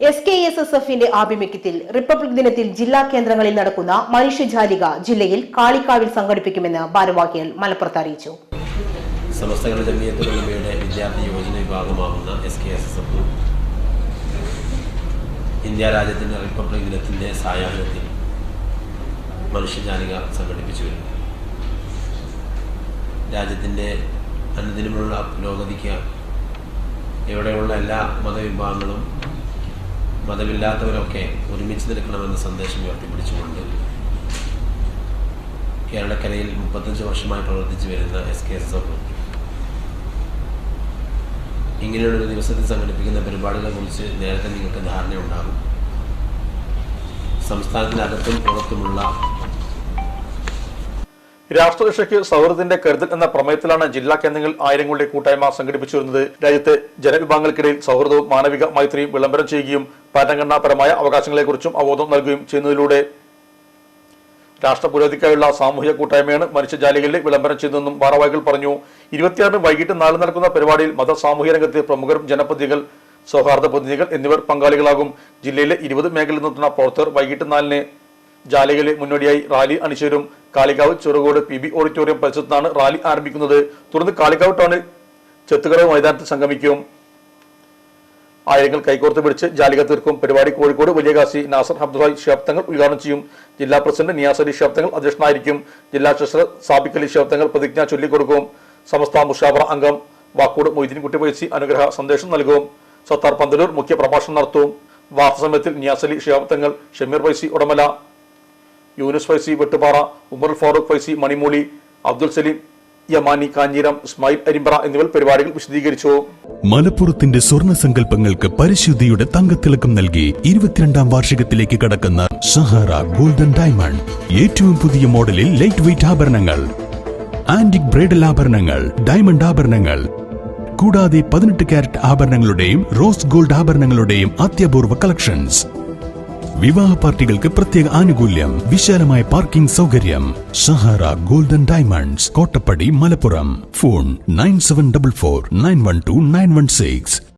SKSSFന്റെ ആഭിമുഖ്യത്തിൽ റിപ്പബ്ലിക് ദിനത്തിൽ ജില്ലാ കേന്ദ്രങ്ങളിൽ നടക്കുന്ന മനുഷ്യജാലിക ജില്ലയിൽ കാളിക്കാവിൽ സംഘടിപ്പിക്കുമെന്ന് ഭാരവാഹികൾ മലപ്പുറത്ത് അറിയിച്ചു. സമസ്ത ജമിയത്തുൽ ഉലമയുടെ വിദ്യാർത്ഥി യോജന വിഭാഗമാകുന്ന SKSSF ഇന്ത്യ രാജ്യത്തിന്റെ റിപ്പബ്ലിക് ദിനത്തിന്റെ സായാഹ്നത്തിൽ മനുഷ്യജാലിക സംഘടിപ്പിച്ചു വരുന്നു. രാജ്യത്തിന്റെ അനുദിനമുള്ള പുരോഗതിക്ക് ഇവിടെയുള്ള എല്ലാ മതവിഭാഗങ്ങളും മതമില്ലാത്തവരൊക്കെ ഒരുമിച്ച് നിൽക്കണമെന്ന സന്ദേശം ഉയർത്തിപ്പിടിച്ചുകൊണ്ട് കേരളക്കരയിൽ 35 വർഷമായി പ്രവർത്തിച്ചു വരുന്ന SKSSF ഇങ്ങനെയുള്ളൊരു ദിവസത്തിൽ സംഘടിപ്പിക്കുന്ന പരിപാടികളെ കുറിച്ച് നേരത്തെ നിങ്ങൾക്ക് ധാരണയുണ്ടാകും. സംസ്ഥാനത്തിനകത്തും പുറത്തുമുള്ള രാഷ്ട്രരക്ഷയ്ക്ക് സൗഹൃദത്തിന്റെ കരുതൽ എന്ന പ്രമേയത്തിലാണ് ജില്ലാ കേന്ദ്രങ്ങളിൽ ആയിരങ്ങളുടെ കൂട്ടായ്മ സംഘടിപ്പിച്ചു വരുന്നത്. രാജ്യത്തെ ജനവിഭാഗങ്ങൾക്കിടയിൽ സൗഹൃദവും മാനവിക മൈത്രിയും വിളംബരം ചെയ്യുകയും ഭരണഘടനാപരമായ അവകാശങ്ങളെക്കുറിച്ചും അവബോധം നൽകുകയും ചെയ്യുന്നതിലൂടെ രാഷ്ട്ര പുരോഗതിക്കായുള്ള സാമൂഹിക കൂട്ടായ്മയാണ് മനുഷ്യജാലികളിൽ വിളംബരം ചെയ്തതെന്നും ഭാരവാഹികൾ പറഞ്ഞു. 26 വൈകിട്ട് 4 നടക്കുന്ന പരിപാടിയിൽ മത സാമൂഹിക രംഗത്തെ പ്രമുഖരും ജനപ്രതിനിധികൾ, സൗഹാർദ്ദ പ്രതിനിധികൾ എന്നിവർ പങ്കാളികളാകും. ജില്ലയിലെ 20 മേഖലയിൽ നിന്നെത്തുന്ന പ്രവർത്തകർ വൈകിട്ട് 4 ജാലികളിലെ മുന്നോടിയായി റാലി അണിചേരും. കാളികാവ് ചെറുകോട് PB ഓഡിറ്റോറിയം പരിസരത്താണ് റാലി ആരംഭിക്കുന്നത്. തുടർന്ന് കാളികാവ് ടൗണിൽ ചെത്തുകടവ് മൈതാനത്തിൽ സംഗമിക്കും. ആയിരങ്ങൾ കൈകോർത്ത് പിടിച്ച് ജാലിക തീർക്കും. പരിപാടി കോഴിക്കോട് വലിയ കാസി നാസർ അബ്ദുൽ ശിഹാബ് ഉദ്ഘാടനം ചെയ്യും. ജില്ലാ പ്രസിഡന്റ് നിയാസ് അലി ശിഹാബ് അധ്യക്ഷനായിരിക്കും. ജില്ലാ ട്രഷറർ സാബിക് അലി ശിഹാബ് പ്രതിജ്ഞ ചൊല്ലിക്കൊടുക്കും. സമസ്ത മുഷാവറ അംഗം വാക്കോട് മൊയ്തീൻ കുട്ടി വൈസി അനുഗ്രഹ സന്ദേശം നൽകും. സത്താർ പന്തലൂർ മുഖ്യ പ്രഭാഷണം നടത്തും. വാർത്താസമയത്തിൽ നിയാസ് അലി ശിഹാബ് ഷമീർ വൈസി ഉടമല, യൂനുസ് ഫൈസി വെട്ടുപാറ, ഉമർ ഫാറൂഖ് ഫൈസി മണിമൂലി, അബ്ദുൽ സലീം യമാനി കാഞ്ഞീരം, ഇസ്മായിൽ അരിമ്പ്ര എന്നിവർ പരിപാടികൾ വിശദീകരിച്ചു. മലപ്പുറത്തിന്റെ സ്വർണ്ണ സങ്കല്പങ്ങൾക്ക് പരിശുദ്ധിയുടെ തങ്കത്തിളക്കം നൽകി 22ാം വാർഷികത്തിലേക്ക് കടക്കുന്ന സഹാറ ഗോൾഡൻ ഡയമണ്ട്. ഏറ്റവും പുതിയ മോഡലിൽ ലൈറ്റ് വെയ്റ്റ് ആഭരണങ്ങൾ, ആന്റിക് ബ്രൈഡൽ ആഭരണങ്ങൾ, ഡയമണ്ട് ആഭരണങ്ങൾ കൂടാതെ 18 കാരറ്റ് ആഭരണങ്ങളുടെയും റോസ് ഗോൾഡ് ആഭരണങ്ങളുടെയും അത്യപൂർവ കളക്ഷൻസ്. വിവാഹ പാർട്ടികൾക്ക് പ്രത്യേക ആനുകൂല്യം, വിശാലമായ പാർക്കിംഗ് സൗകര്യം. Sahara golden diamonds, Kottappadi, Malappuram. Phone 9744 912 916.